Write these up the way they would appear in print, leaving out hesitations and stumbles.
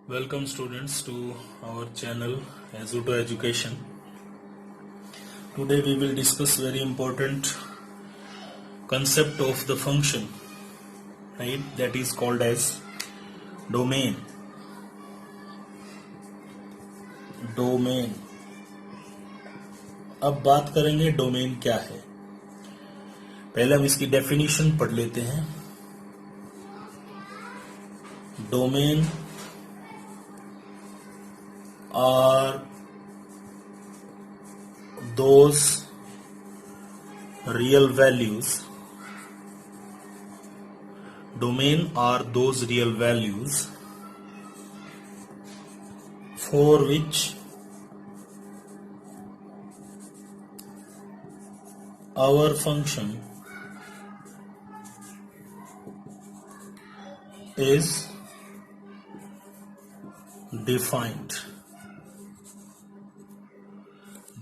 Welcome students to our channel Azuto Education. Today we will discuss very important concept of the function, right? That is called as domain. अब बात करेंगे domain क्या है। पहले हम इसकी डेफिनेशन पढ़ लेते हैं। Domain are those real values. Domain are those real values for which our function is defined.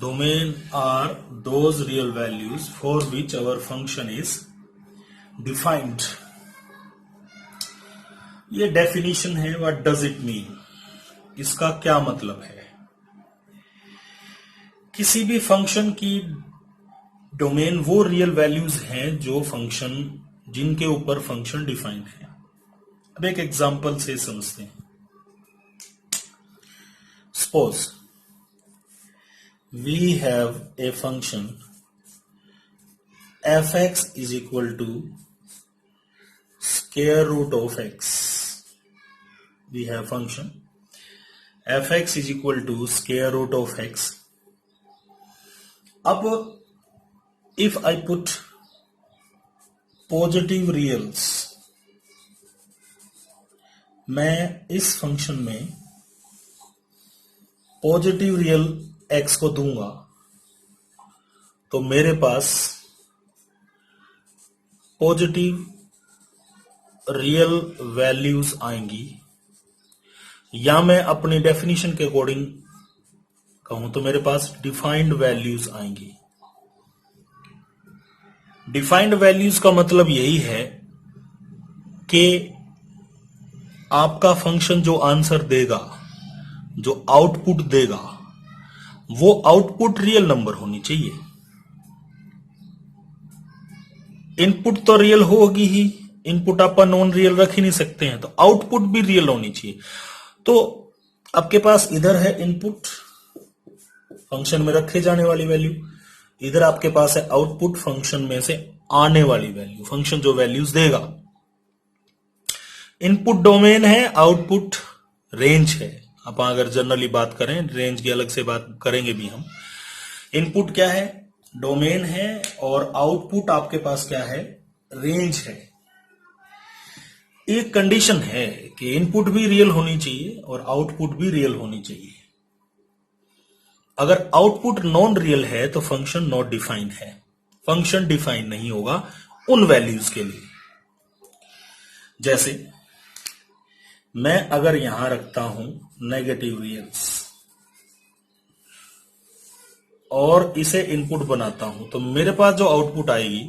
Domain are those real values for which our function is defined. ये डेफिनेशन है। What does it mean? इसका क्या मतलब है? किसी भी function की domain वो रियल वैल्यूज हैं जो फंक्शन जिनके ऊपर फंक्शन डिफाइंड है। अब एक एग्जांपल से समझते हैं। Suppose we have a function fx is equal to square root of x. We have function fx is equal to square root of x. अब if I put positive reals, मैं इस function में positive real x को दूंगा तो मेरे पास positive real values आएंगी, या मैं अपनी डेफिनेशन के अकॉर्डिंग कहूं तो मेरे पास डिफाइंड वैल्यूज आएंगी। डिफाइंड वैल्यूज का मतलब यही है कि आपका फंक्शन जो आंसर देगा, जो आउटपुट देगा, वो आउटपुट रियल नंबर होनी चाहिए। इनपुट तो रियल होगी ही, इनपुट आप नॉन रियल रख ही नहीं सकते हैं, तो आउटपुट भी रियल होनी चाहिए। तो आपके पास इधर है इनपुट, फंक्शन में रखे जाने वाली वैल्यू, इधर आपके पास है आउटपुट, फंक्शन में से आने वाली वैल्यू, फंक्शन जो वैल्यूज देगा। इनपुट डोमेन है, आउटपुट रेंज है। आप अगर जनरली बात करें, रेंज की अलग से बात करेंगे भी हम। इनपुट क्या है? डोमेन है, और आउटपुट आपके पास क्या है? रेंज है। एक कंडीशन है कि इनपुट भी रियल होनी चाहिए और आउटपुट भी रियल होनी चाहिए। अगर आउटपुट नॉन रियल है तो फंक्शन नॉट डिफाइंड है, फंक्शन डिफाइंड नहीं होगा उन वैल्यूज के लिए। जैसे मैं अगर यहां रखता हूं नेगेटिव रियल्स और इसे इनपुट बनाता हूं तो मेरे पास जो आउटपुट आएगी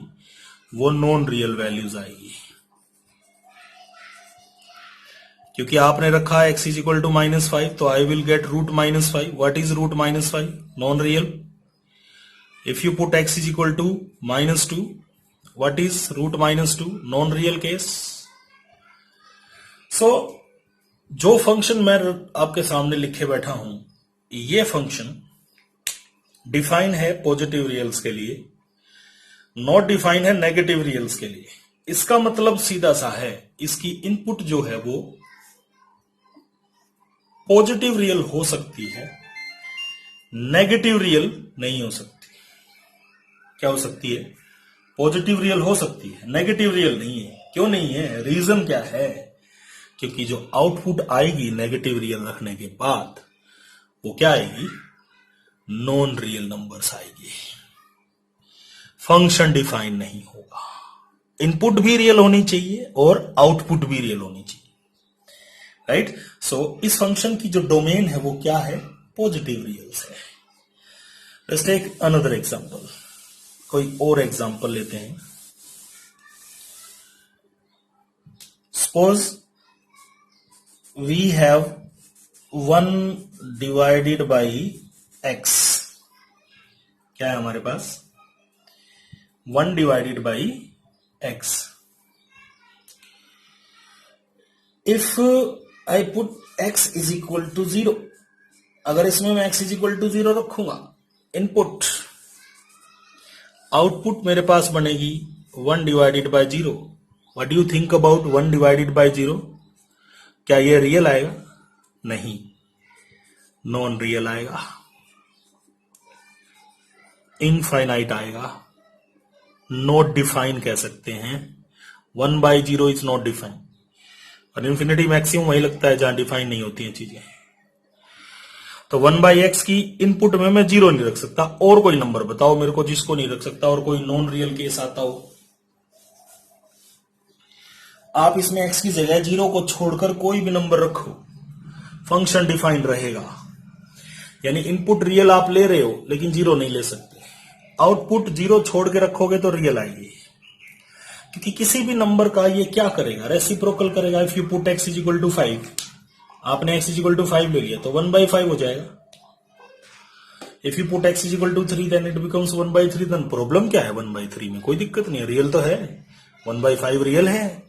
वो नॉन रियल वैल्यूज आएगी, क्योंकि आपने रखा है x इज इक्वल टू -5, तो I will get root -5। What is root -5? Non real. If you put x is equal to -2, what is root -2? Non real case. So जो function मैं आपके सामने लिखे बैठा हूं, ये फंक्शन डिफाइन है पॉजिटिव रियल्स के लिए, नॉट डिफाइन है नेगेटिव रियल्स के लिए। इसका मतलब सीधा सा है, इसकी इनपुट जो है वो पॉजिटिव रियल हो सकती है, नेगेटिव रियल नहीं हो सकती। क्या हो सकती है? पॉजिटिव रियल हो सकती है, नेगेटिव रियल नहीं है। क्यों नहीं है? रीजन क्या है? क्योंकि जो आउटपुट आएगी नेगेटिव रियल रखने के बाद, वो क्या आएगी? नॉन रियल नंबर्स आएगी। फंक्शन डिफाइन नहीं होगा। इनपुट भी रियल होनी चाहिए और आउटपुट भी रियल होनी चाहिए, राइट? सो इस फंक्शन की जो डोमेन है वो क्या है? पॉजिटिव रियल्स है। Let's take another example. कोई और एग्जांपल लेते हैं। Suppose we have 1 divided by x, क्या है हमारे पास 1 divided by x। If I put x is equal to 0, अगर इसमें मैं x इज इक्वल टू 0 रखूंगा, इनपुट, आउटपुट मेरे पास बनेगी 1 divided by 0। What do you think about 1 divided by 0? क्या ये रियल आएगा? नहीं, नॉन रियल आएगा, इनफाइनाइट आएगा, नॉट डिफाइन कह सकते हैं। 1 बाई 0 इज नॉट डिफाइन, और इन्फिनिटी मैक्सिमम वही लगता है जहां डिफाइन नहीं होती हैं चीजें। तो 1 बाई एक्स की इनपुट में मैं 0 नहीं रख सकता। और कोई नंबर बताओ मेरे को जिसको नहीं रख सकता, और कोई नॉन रियल केस आता हो। आप इसमें x की जगह 0 को छोड़कर कोई भी नंबर रखो, फंक्शन डिफाइंड रहेगा। यानी इनपुट रियल आप ले रहे हो लेकिन 0 नहीं ले सकते। आउटपुट 0 छोड़ के रखोगे तो रियल आएगी, क्योंकि किसी भी नंबर का ये क्या करेगा, रेसिप्रोकल करेगा। If you put x is equal to 5, आपने x इज इक्वल टू 5 ले लिया तो 1 बाई 5 हो जाएगा। If you put x is equal to 3 then it becomes 1 by 3। Then problem क्या है 1 बाई 3 में? कोई दिक्कत नहीं है, रियल तो है, 1 बाई 5 रियल है।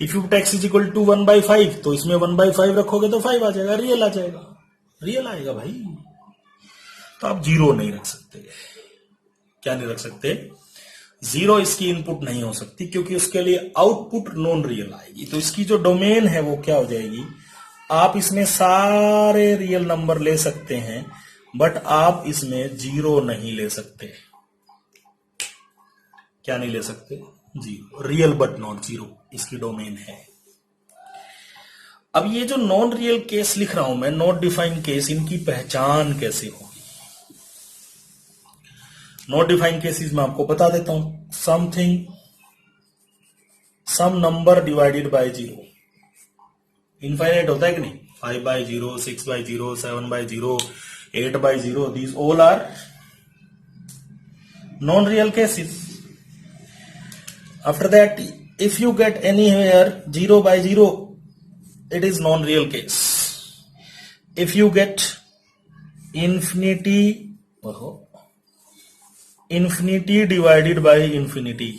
If you put x is equal to 1 by 5, तो इसमें 1 बाई 5 रखोगे तो 5 आ जाएगा, रियल आ जाएगा, रियल आएगा भाई। तो आप 0 नहीं रख सकते। क्या नहीं रख सकते? 0 इसकी इनपुट नहीं हो सकती, क्योंकि उसके लिए आउटपुट नॉन रियल आएगी। तो इसकी जो डोमेन है वो क्या हो जाएगी? आप इसमें सारे रियल नंबर ले सकते हैं, बट आप इसमें 0 नहीं ले सकते। क्या नहीं ले सकते? 0, रियल बट नॉट 0, इसकी डोमेन है। अब ये जो नॉन रियल केस लिख रहा हूं मैं, नॉट डिफाइंड केस, इनकी पहचान कैसे होगी? नॉट डिफाइंड केसेस में आपको बता देता हूं। सम नंबर डिवाइडेड बाय 0 इनफाइनाइट होता है कि नहीं? 5 by 0, 6 by 0, 7 by 0, 8 by 0, these all are non-real cases. After that, if you get anywhere 0 by 0, it is non-real case. If you get infinity divided by infinity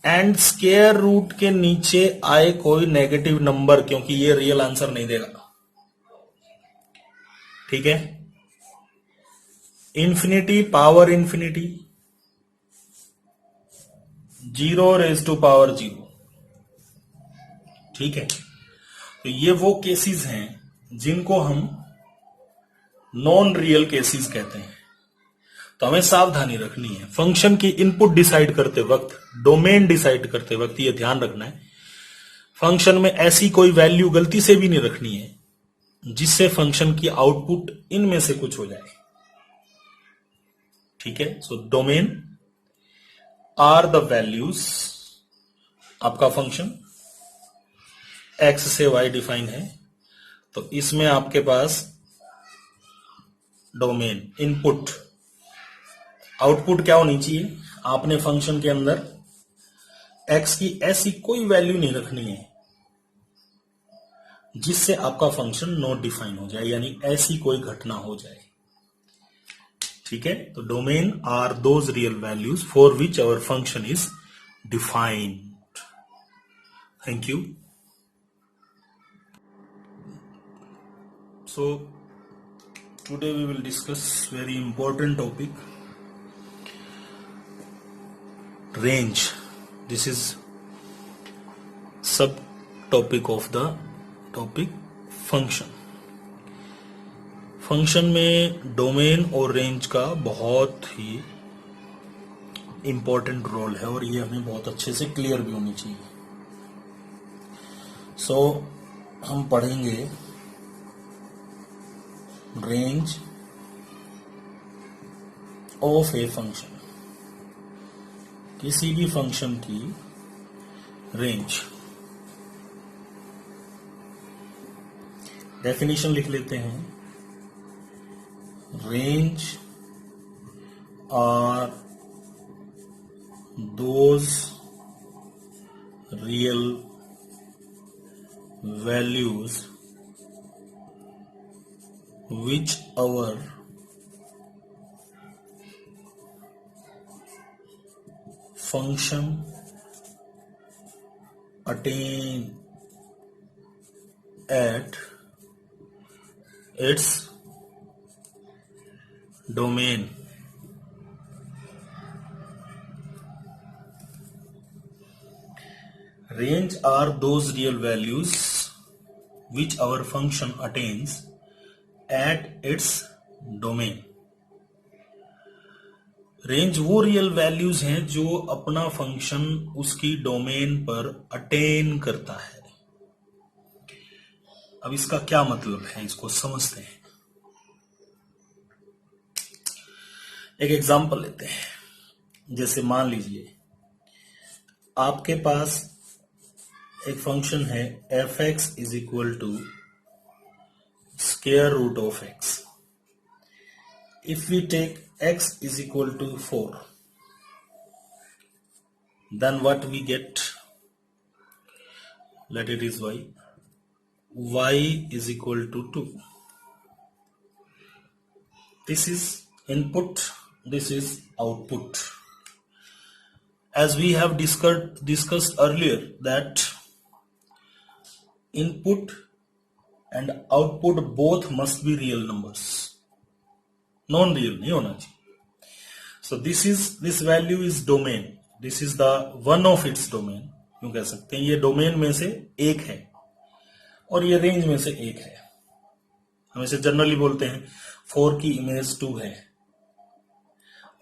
and square root के नीचे आए कोई negative number, क्योंकि ये real answer नहीं देगा, ठीक है? Infinity power infinity, 0 raise to power 0, ठीक है? तो ये वो केसेस हैं जिनको हम नॉन रियल केसेस कहते हैं। तो हमें सावधानी रखनी है, फंक्शन की इनपुट डिसाइड करते वक्त, डोमेन डिसाइड करते वक्त ये ध्यान रखना है, फंक्शन में ऐसी कोई वैल्यू गलती से भी नहीं रखनी है जिससे फंक्शन की आउटपुट इनमें से कुछ हो जाए, ठीक है? So domain are the values, आपका फंक्शन x से y डिफाइन है, तो इसमें आपके पास डोमेन, इनपुट, आउटपुट क्या होनी चाहिए? आपने फंक्शन के अंदर x की ऐसी कोई वैल्यू नहीं रखनी है जिससे आपका फंक्शन नॉट डिफाइन हो जाए, यानी ऐसी कोई घटना हो जाए, ठीक है? तो domain are those real values for which our function is defined. Thank you. So today we will discuss very important topic, range. This is sub topic of the topic function. Function में domain और range का बहुत ही important role है, और ये हमें बहुत अच्छे से क्लियर भी होनी चाहिए। सो हम पढ़ेंगे रेंज ऑफ ए फंक्शन, किसी भी फंक्शन की रेंज। डेफिनेशन लिख लेते हैं, range are those real values which our function attain at its domain. Range are those real values which our function attains at its domain. Range वो real values हैं जो अपना फंक्शन उसकी domain पर attain करता है। अब इसका क्या मतलब है, इसको समझते हैं। एक एग्जांपल लेते हैं। जैसे मान लीजिए आपके पास एक फंक्शन है f x is equal to square root of x. If we take x is equal to 4, then what we get? Let it is y is equal to 2. This is input, this is output. As we have discussed earlier that input and output both must be real numbers, non-real नहीं होना चाहिए। So this value is domain, this is the one of its domain, क्यों कह सकते हैं ये domain में से एक है और ये रेंज में से एक है। हम इसे जनरली बोलते हैं 4 की इमेज 2 है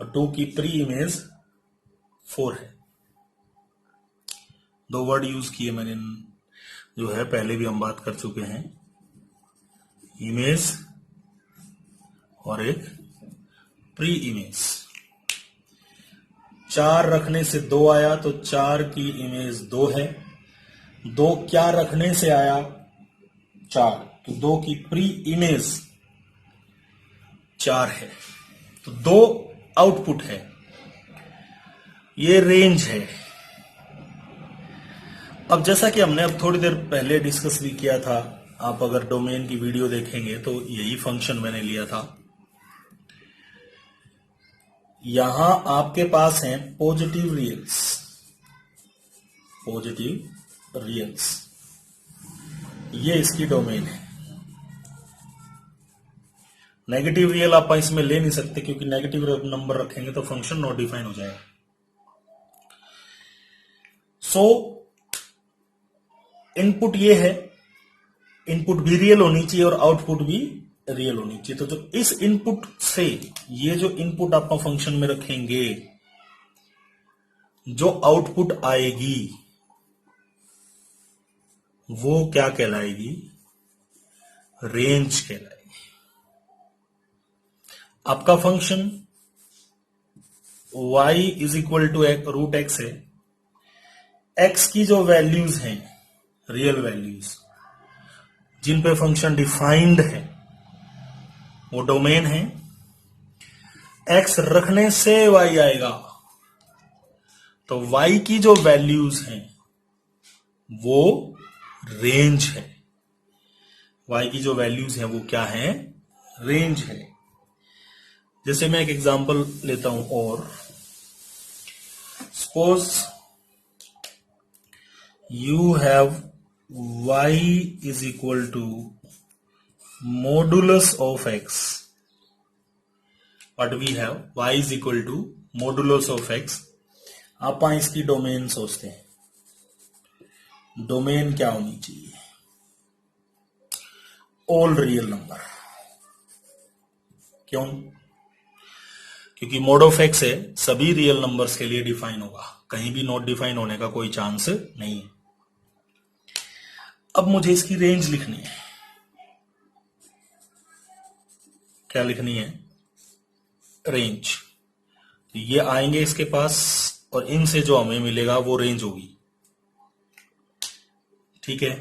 और 2 की प्री इमेज 4 है। दो वर्ड यूज किए मैंने, जो है पहले भी हम बात कर चुके हैं, इमेज और एक प्री इमेज। 4 रखने से 2 आया तो 4 की इमेज 2 है। 2 क्या रखने से आया 4, तो 2 की प्री इमेज 4 है, तो 2 आउटपुट है। ये रेंज है। अब जैसा कि हमने अब थोड़ी देर पहले डिस्कस भी किया था, आप अगर डोमेन की वीडियो देखेंगे तो यही फंक्शन मैंने लिया था। यहां आपके पास हैं पॉजिटिव रियल्स, पॉजिटिव रियल्स, ये इसकी डोमेन है। नेगेटिव रियल आप इसमें ले नहीं सकते क्योंकि नेगेटिव नंबर रखेंगे तो फंक्शन नॉट डिफाइन हो जाएगा। सो इनपुट ये है, इनपुट भी रियल होनी चाहिए और आउटपुट भी रियल होनी चाहिए। तो जो इस इनपुट से, ये जो इनपुट आप फंक्शन में रखेंगे, जो आउटपुट आएगी वो क्या कहलाएगी, रेंज कहलाएगी। आपका function y is equal to root x है। x की जो वैल्यूज हैं, रियल वैल्यूज जिन पे फंक्शन डिफाइंड है, वो डोमेन है। x रखने से y आएगा, तो y की जो वैल्यूज हैं वो रेंज है। y की जो वैल्यूज हैं वो क्या है, रेंज है। जैसे मैं एक एग्जांपल लेता हूं और suppose you have y is equal to modulus of x. What we have, y is equal to modulus of x. आप इसकी डोमेन सोचते हैं, डोमेन क्या होनी चाहिए, ऑल रियल नंबर। क्यों? क्योंकि मोड ऑफ एक्स है, सभी रियल नंबर्स के लिए डिफाइन होगा, कहीं भी नॉट डिफाइन होने का कोई चांस नहीं है। अब मुझे इसकी रेंज लिखनी है। क्या लिखनी है, रेंज। तो ये आएंगे इसके पास और इनसे जो हमें मिलेगा वो रेंज होगी, ठीक है।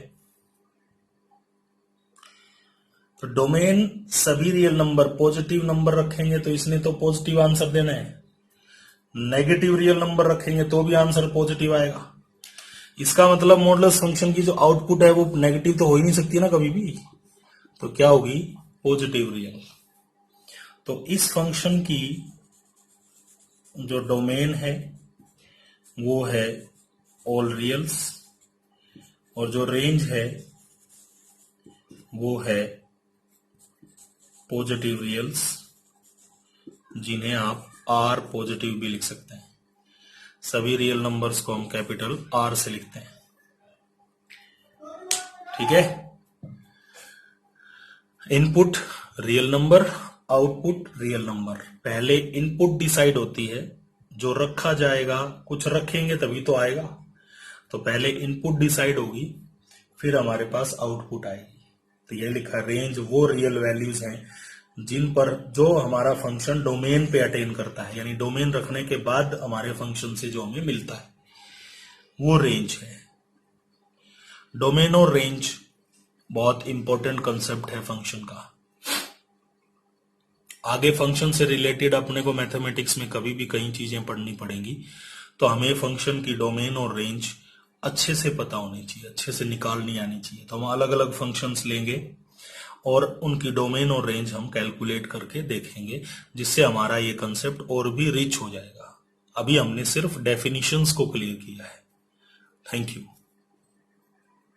तो डोमेन सभी रियल नंबर, पॉजिटिव नंबर रखेंगे तो इसने तो पॉजिटिव आंसर देना है, नेगेटिव रियल नंबर रखेंगे तो भी आंसर पॉजिटिव आएगा। इसका मतलब मॉडुलस फंक्शन की जो आउटपुट है वो नेगेटिव तो हो ही नहीं सकती ना कभी भी। तो क्या होगी, पॉजिटिव रियल। तो इस फंक्शन की जो डोमेन है वो है ऑल रियल्स और जो रेंज है वो है पॉजिटिव रियल्स, जिन्हें आप आर पॉजिटिव भी लिख सकते हैं। सभी रियल नंबर्स को हम कैपिटल आर से लिखते हैं, ठीक है। Input real number, output real number. पहले इनपुट डिसाइड होती है, जो रखा जाएगा, कुछ रखेंगे तभी तो आएगा। तो पहले इनपुट डिसाइड होगी, फिर हमारे पास आउटपुट आएगी। तो ये लिखा रेंज वो रियल वैल्यूज हैं जिन पर जो हमारा फंक्शन डोमेन पे अटेन करता है, यानी डोमेन रखने के बाद हमारे फंक्शन से जो हमें मिलता है वो रेंज है। डोमेन और रेंज बहुत इंपॉर्टेंट कंसेप्ट है फंक्शन का। आगे फंक्शन से रिलेटेड अपने को मैथमेटिक्स में कभी भी कई चीजें पढ़नी पड़ेंगी, तो हमें फंक्शन की डोमेन और रेंज अच्छे से पता होनी चाहिए, अच्छे से निकालनी आनी चाहिए। तो हम अलग अलग फंक्शंस लेंगे और उनकी डोमेन और रेंज हम कैलकुलेट करके देखेंगे, जिससे हमारा ये कंसेप्ट और भी रिच हो जाएगा। अभी हमने सिर्फ डेफिनिशंस को क्लियर किया है। Thank you.